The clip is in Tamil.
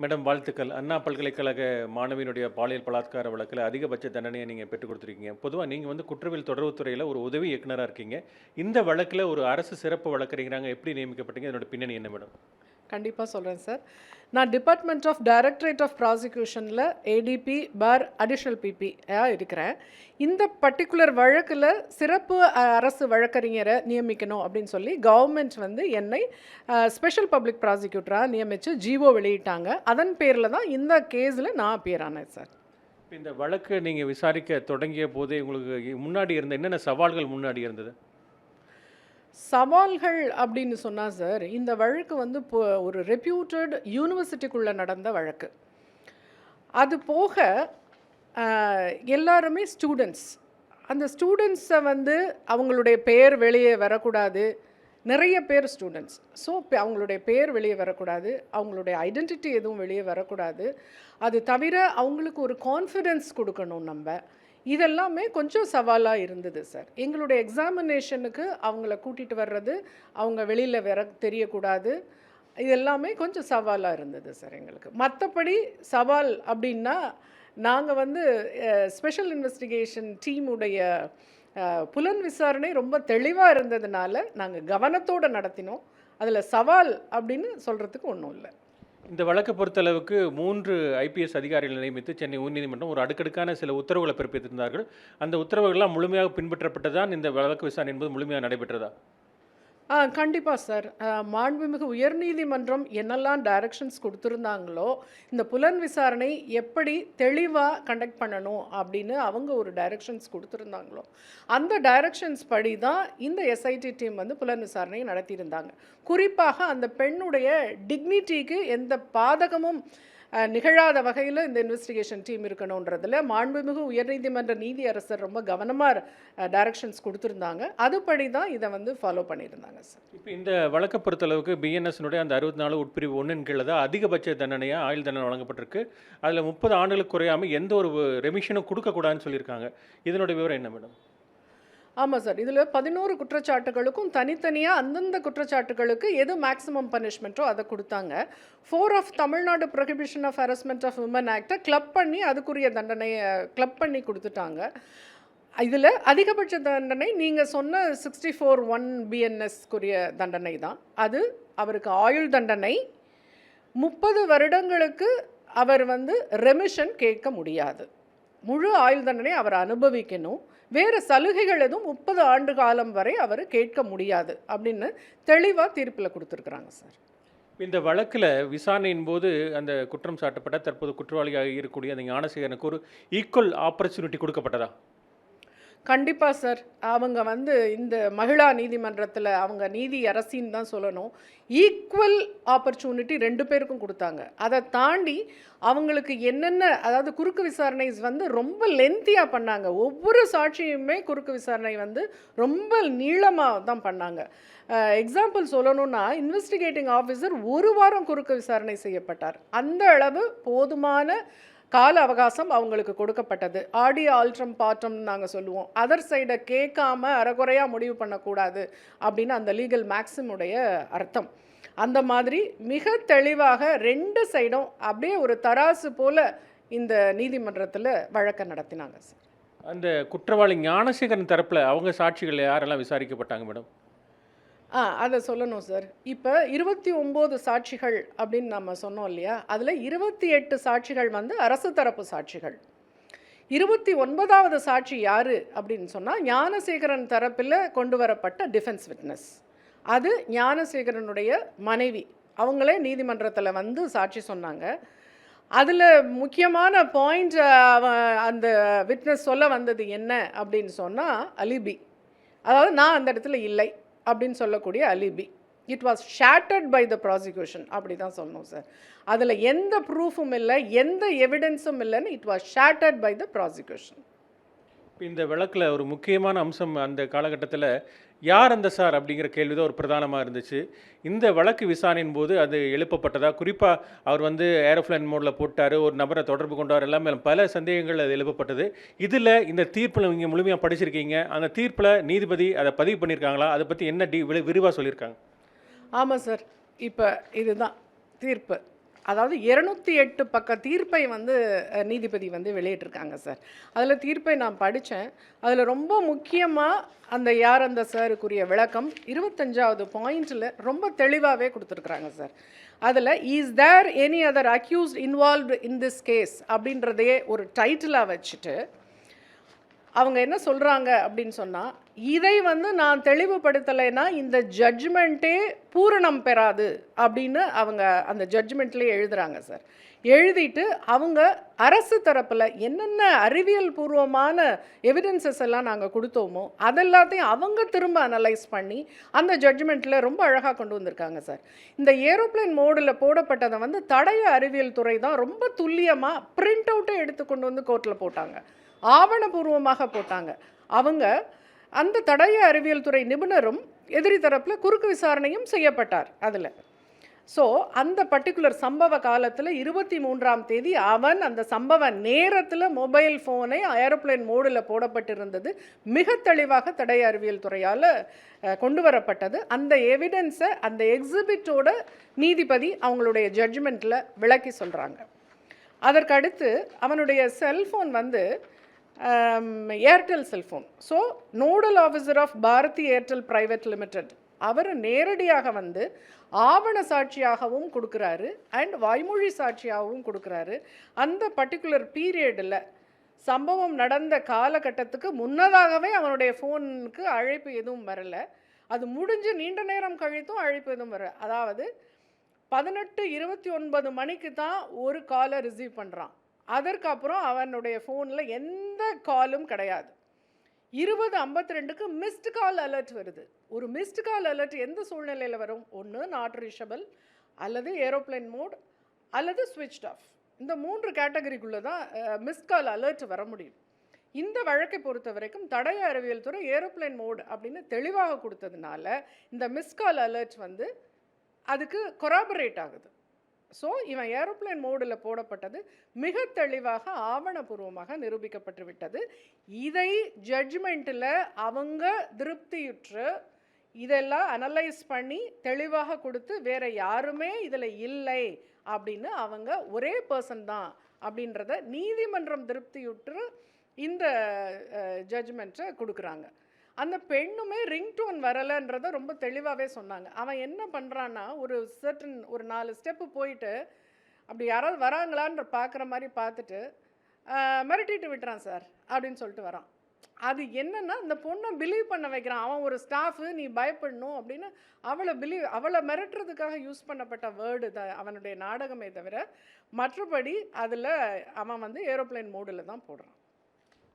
மேடம் வாழ்த்துக்கள். அண்ணா பல்கலைக்கழக மாணவியினுடைய பாலியல் பலாத்கார வழக்கில் அதிகபட்ச தண்டனையை நீங்கள் பெற்றுக் கொடுத்துருக்கீங்க. பொதுவாக நீங்கள் வந்து குற்றவியல் தொடர்புத்துறையில் ஒரு உதவி இயக்குனராக இருக்கீங்க. இந்த வழக்கில் ஒரு அரசு சிறப்பு வழக்கறிஞராக எப்படி நியமிக்கப்பட்டீங்க? இதனோட பின்னணி என்ன மேடம்? கண்டிப்பாக சொல்கிறேன் சார். நான் டிபார்ட்மெண்ட் ஆஃப் டைரக்டரேட் ஆஃப் ப்ராசிக்யூஷனில் ஏடிபி பார் அடிஷ்னல் பிபி இருக்கிறேன். இந்த பர்டிகுலர் வழக்கில் சிறப்பு அரசு வழக்கறிஞரை நியமிக்கணும் அப்படின்னு சொல்லி கவர்மெண்ட் வந்து என்னை ஸ்பெஷல் பப்ளிக் ப்ராசிக்யூட்டராக நியமித்து ஜிஓ வெளியிட்டாங்க. அதன் பேரில் தான் இந்த கேஸில் நான் அப்பியர் ஆனேன் சார். இந்த வழக்கு நீங்கள் விசாரிக்க தொடங்கிய போதே உங்களுக்கு முன்னாடி இருந்த என்னென்ன சவால்கள் முன்னாடி இருந்தது? சவால்கள் அப்படின்னு சொன்னால் சார், இந்த வழக்கு வந்து இப்போ ஒரு ரெப்யூட்டட் யூனிவர்சிட்டிக்குள்ளே நடந்த வழக்கு. அது போக எல்லாருமே ஸ்டூடெண்ட்ஸ். அந்த ஸ்டூடெண்ட்ஸை வந்து அவங்களுடைய பெயர் வெளியே வரக்கூடாது. நிறைய பேர் ஸ்டூடெண்ட்ஸ். ஸோ அவங்களுடைய பெயர் வெளியே வரக்கூடாது, அவங்களுடைய ஐடென்டிட்டி எதுவும் வெளியே வரக்கூடாது. அது தவிர அவங்களுக்கு ஒரு கான்ஃபிடென்ஸ் கொடுக்கணும் நம்ம. இதெல்லாமே கொஞ்சம் சவாலாக இருந்தது சார். எங்களுடைய எக்ஸாமினேஷனுக்கு அவங்கள கூட்டிகிட்டு வர்றது, அவங்க வெளியில் வர தெரியக்கூடாது. இதெல்லாமே கொஞ்சம் சவாலாக இருந்தது சார் எங்களுக்கு. மற்றபடி சவால் அப்படின்னா, நாங்கள் வந்து ஸ்பெஷல் இன்வெஸ்டிகேஷன் டீமுடைய புலன் விசாரணை ரொம்ப தெளிவாக இருந்ததுனால நாங்கள் கவனத்தோடு நடத்தினோம். அதில் சவால் அப்படின்னு சொல்கிறதுக்கு ஒன்றும் இல்லை. இந்த வழக்கை பொறுத்தளவுக்கு 3 ஐபிஎஸ் அதிகாரிகளை நியமித்து சென்னை உயர்நீதிமன்றம் ஒரு அடுக்கடுக்கான சில உத்தரவுகளை பிறப்பித்திருந்தார்கள். அந்த உத்தரவுகள்லாம் முழுமையாக பின்பற்றப்பட்டதான் இந்த வழக்கு விசாரணை என்பது முழுமையாக நடைபெற்றதா? கண்டிப்பாக சார். மாண்புமிகு உயர்நீதிமன்றம் என்னெல்லாம் டைரக்ஷன்ஸ் கொடுத்துருந்தாங்களோ, இந்த புலன் விசாரணை எப்படி தெளிவாக கண்டக்ட் பண்ணணும் அப்படின்னு அவங்க ஒரு டைரக்ஷன்ஸ் கொடுத்துருந்தாங்களோ, அந்த டைரக்ஷன்ஸ் படி தான் இந்த எஸ்ஐடி டீம் வந்து புலன் விசாரணையை நடத்தியிருந்தாங்க. குறிப்பாக அந்த பெண்ணுடைய டிக்னிட்டிக்கு எந்த பாதகமும் நிகழாத வகையில் இந்த இன்வெஸ்டிகேஷன் டீம் இருக்கணுன்றதில் மாண்புமிகு உயர்நீதிமன்ற நீதியரசர் ரொம்ப கவனமாக டைரக்ஷன்ஸ் கொடுத்துருந்தாங்க. அதுபடி தான் இதை வந்து ஃபாலோ பண்ணியிருந்தாங்க சார். இப்போ இந்த வழக்கை பொறுத்தளவுக்கு பிஎன்எஸ்னுடைய அந்த 64 உட்பிரிவு 1 கீழே தான் அதிகபட்ச தண்டனையாக ஆயுள் தண்டனை வழங்கப்பட்டிருக்கு. அதில் 30 ஆண்டுகளுக்கு குறையாமல் எந்த ஒரு ரெமிஷனும் கொடுக்கக்கூடாதுன்னு சொல்லியிருக்காங்க. இதனுடைய விவரம் என்ன மேடம்? ஆமாம் சார். இதில் 11 குற்றச்சாட்டுகளுக்கும் தனித்தனியாக அந்தந்த குற்றச்சாட்டுகளுக்கு எது மேக்ஸிமம் பனிஷ்மெண்ட்டோ அதை கொடுத்தாங்க. 4 of Tamil Nadu prohibition of harassment of women ஆக்டை கிளப் பண்ணி அதுக்குரிய தண்டனையை கிளப் பண்ணி கொடுத்துட்டாங்க. இதில் அதிகபட்ச தண்டனை நீங்கள் சொன்ன 64(1) பிஎன்எஸ்க்குரிய தண்டனை தான். அது அவருக்கு ஆயுள் தண்டனை. 30 வருடங்களுக்கு அவர் வந்து ரெமிஷன் கேட்க முடியாது. முழு ஆயுள் தண்டனை அவர் அனுபவிக்கணும். வேறு சலுகைகள் எதுவும் 30 ஆண்டு காலம் வரை அவர் கேட்க முடியாது அப்படின்னு தெளிவாக தீர்ப்பில் கொடுத்துருக்குறாங்க சார். இந்த வழக்கில் விசாரணையின் போது அந்த குற்றம் சாட்டப்பட்ட தற்போது குற்றவாளியாக இருக்கக்கூடிய அந்த ஞானசேகரனுக்கு ஒரு ஈக்குவல் ஆப்பர்ச்சுனிட்டி கொடுக்கப்பட்டதா? கண்டிப்பாக சார். அவங்க வந்து இந்த மகிழா நீதிமன்றத்தில் அவங்க நீதி அரசின்னு தான் சொல்லணும். ஈக்குவல் ஆப்பர்ச்சுனிட்டி 2 பேருக்கும் கொடுத்தாங்க. அதை தாண்டி அவங்களுக்கு என்னென்ன, அதாவது குறுக்கு விசாரணை வந்து ரொம்ப லென்த்தியாக பண்ணாங்க. ஒவ்வொரு சாட்சியுமே குறுக்கு விசாரணை வந்து ரொம்ப நீளமாக தான் பண்ணாங்க. எக்ஸாம்பிள் சொல்லணும்னா, இன்வெஸ்டிகேட்டிங் ஆஃபீஸர் 1 வாரம் குறுக்கு விசாரணை செய்யப்பட்டார். அந்த அளவு போதுமான கால அவகாசம் அவங்களுக்கு கொடுக்கப்பட்டது. ஆடி ஆல்ட்ரம் பாட்டம் நாங்கள் சொல்லுவோம். அதர் சைடை கேட்காம அறகுறையாக முடிவு பண்ணக்கூடாது அப்படின்னு அந்த லீகல் மேக்ஸிமுடைய அர்த்தம். அந்த மாதிரி மிக தெளிவாக 2 சைடும் அப்படியே ஒரு தராசு போல் இந்த நீதிமன்றத்தில் வழக்கை நடத்தினாங்க சார். அந்த குற்றவாளி ஞானசேகரன் தரப்பில் அவங்க சாட்சிகள் யாரெல்லாம் விசாரிக்கப்பட்டாங்க மேடம்? அதை சொல்லணும் சார். இப்போ 29 சாட்சிகள் அப்படின்னு நம்ம சொன்னோம் இல்லையா, அதில் 28 சாட்சிகள் வந்து அரசு தரப்பு சாட்சிகள். 29வது சாட்சி யார் அப்படின்னு சொன்னால், ஞானசேகரன் தரப்பில் கொண்டு வரப்பட்ட டிஃபென்ஸ் விட்னஸ். அது ஞானசேகரனுடைய மனைவி. அவங்களே நீதிமன்றத்தில் வந்து சாட்சி சொன்னாங்க. அதில் முக்கியமான பாயிண்ட் அந்த விட்னஸ் சொல்ல வந்தது என்ன அப்படின்னு சொன்னால், அலிபி. அதாவது நான் அந்த இடத்துல இல்லை அப்படின்னு சொல்லக்கூடிய alibi. It was shattered by the prosecution அப்படி தான் சொல்லணும் சார். அதில் எந்த ப்ரூஃபும் இல்லை, எந்த எவிடன்ஸும் இல்லைன்னு it was shattered by the prosecution. இந்த வழக்கில் ஒரு முக்கியமான அம்சம் அந்த காலகட்டத்தில் யார் அந்த சார் அப்படிங்கிற கேள்வி தான் ஒரு பிரதானமாக இருந்துச்சு. இந்த வழக்கு விசாரணையின் போது அது எழுப்பப்பட்டதா? குறிப்பாக அவர் வந்து ஏரோப்ளைன் மோடில் போட்டார், ஒரு நபரை தொடர்பு கொண்டார், எல்லாமே பல சந்தேகங்கள் அது எழுப்பப்பட்டது. இதில் இந்த தீர்ப்பில் நீங்கள் முழுமையாக படிச்சிருக்கீங்க. அந்த தீர்ப்பில் நீதிபதி அதை பதிவு பண்ணியிருக்காங்களா? அதை பற்றி என்ன விரிவாக சொல்லியிருக்காங்க? ஆமாம் சார். இப்போ இதுதான் தீர்ப்பு. அதாவது 208 பக்க தீர்ப்பை வந்து நீதிபதி வந்து வெளியிட்டிருக்காங்க சார். அதில் தீர்ப்பை நான் படித்தேன். அதில் ரொம்ப முக்கியமாக அந்த யார் அந்த சாருக்குரிய விளக்கம் 25வது பாயிண்டில் ரொம்ப தெளிவாகவே கொடுத்துருக்குறாங்க சார். அதில் is there any other accused involved in this case அப்படின்றதையே ஒரு டைட்டிலாக வச்சுட்டு அவங்க என்ன சொல்கிறாங்க அப்படின்னு சொன்னால், இதை வந்து நான் தெளிவுபடுத்தலைன்னா இந்த ஜட்ஜ்மெண்ட்டே பூரணம் பெறாது அப்படின்னு அவங்க அந்த ஜட்ஜ்மெண்ட்லேயே எழுதுகிறாங்க சார். எழுதிட்டு அவங்க அரசு தரப்பில் என்னென்ன அறிவியல் பூர்வமான எவிடன்சஸ் எல்லாம் நாங்கள் கொடுத்தோமோ அதெல்லாத்தையும் அவங்க திரும்ப அனலைஸ் பண்ணி அந்த ஜட்ஜ்மெண்ட்டில் ரொம்ப அழகாக கொண்டு வந்திருக்காங்க சார். இந்த ஏரோப்ளேன் மோடில் போடப்பட்டதை வந்து தடய அறிவியல் துறை தான் ரொம்ப துல்லியமாக பிரிண்ட் அவுட்டே எடுத்து கொண்டு வந்து கோர்ட்டில் போட்டாங்க, ஆவணபூர்வமாக போட்டாங்க. அவங்க அந்த தடய அறிவியல் துறை நிபுணரும் எதிரி தரப்பில் குறுக்கு விசாரணையும் செய்யப்பட்டார் அதில். ஸோ அந்த பர்டிகுலர் சம்பவ காலத்தில் 23ஆம் தேதி அவன் அந்த சம்பவ நேரத்தில் மொபைல் ஃபோனை ஏரோப்ளேன் மோடில் போடப்பட்டிருந்தது மிக தெளிவாக தடய அறிவியல் துறையால் கொண்டு வரப்பட்டது. அந்த எவிடன்ஸை அந்த எக்ஸிபிட்டோட நீதிபதி அவங்களுடைய ஜட்ஜ்மெண்ட்டில் விளக்கி சொல்கிறாங்க. அதற்கடுத்து அவனுடைய செல்ஃபோன் வந்து Airtel cellphone. So nodal officer of Bharti Airtel private limited அவர் நேரடியாக வந்து ஆவண சாட்சியாகவும் கொடுக்குறாரு அண்ட் வாய்மொழி சாட்சியாகவும் கொடுக்குறாரு. அந்த பர்டிகுலர் பீரியடில் சம்பவம் நடந்த காலகட்டத்துக்கு முன்னதாகவே அவனுடைய ஃபோனுக்கு அழைப்பு எதுவும் வரலை. அது முடிஞ்சு நீண்ட நேரம் கழித்தும் அழைப்பு எதுவும் வரல. அதாவது 18:29 மணிக்கு தான் ஒரு காலை ரிசீவ் பண்ணுறான். அதற்கப்புறம் அவனுடைய ஃபோனில் எந்த காலும் கிடையாது. 20:52க்கு மிஸ்டு கால் அலர்ட் வருது. ஒரு மிஸ்டு கால் அலர்ட் எந்த சூழ்நிலையில் வரும்? ஒன்று நாட் ரீச்சபிள், அல்லது ஏரோப்ளேன் மோட், அல்லது ஸ்விட்ச்ட் ஆஃப். இந்த 3 கேட்டகரிக்குள்ளே தான் மிஸ்ட் கால் அலர்ட் வர முடியும். இந்த வழக்கை பொறுத்த வரைக்கும் தடய அறிவியல் துறை ஏரோப்ளேன் மோட் அப்படின்னு தெளிவாக கொடுத்ததுனால இந்த மிஸ்ட் கால் அலர்ட் வந்து அதுக்கு கொராபரேட் ஆகுது. ஸோ இவன் ஏரோப்ளேன் மோடில் போடப்பட்டது மிக தெளிவாக ஆவணபூர்வமாக நிரூபிக்கப்பட்டு விட்டது. இதை ஜட்ஜ்மெண்ட்டில் அவங்க திருப்தியுற்று இதெல்லாம் அனலைஸ் பண்ணி தெளிவாக கொடுத்து வேறு யாருமே இதில் இல்லை அப்படின்னு அவங்க ஒரே பர்சன் தான் அப்படின்றத நீதிமன்றம் திருப்தியுற்று இந்த ஜட்ஜ்மெண்ட்டை கொடுக்குறாங்க. அந்த பெண்ணுமே ரிங்டோன் வரலைன்றதை ரொம்ப தெளிவாகவே சொன்னாங்க. அவன் என்ன பண்ணுறான்னா ஒரு 4 ஸ்டெப்பு போயிட்டு அப்படி யாராவது வராங்களான்ற பார்க்குற மாதிரி பார்த்துட்டு மிரட்டிட்டு விட்டுறான் சார் அப்படின்னு சொல்லிட்டு வரான். அது என்னென்னா இந்த பொண்ணை பிலீவ் பண்ண வைக்கிறான். அவன் ஒரு ஸ்டாஃபு, நீ பயப்படணும் அப்படின்னு அவளை மிரட்டுறதுக்காக யூஸ் பண்ணப்பட்ட வேர்டு தான் அவனுடைய நாடகமே தவிர மற்றபடி அதில் அவன் வந்து ஏரோப்ளேன் மோடில் தான் போடுறான்.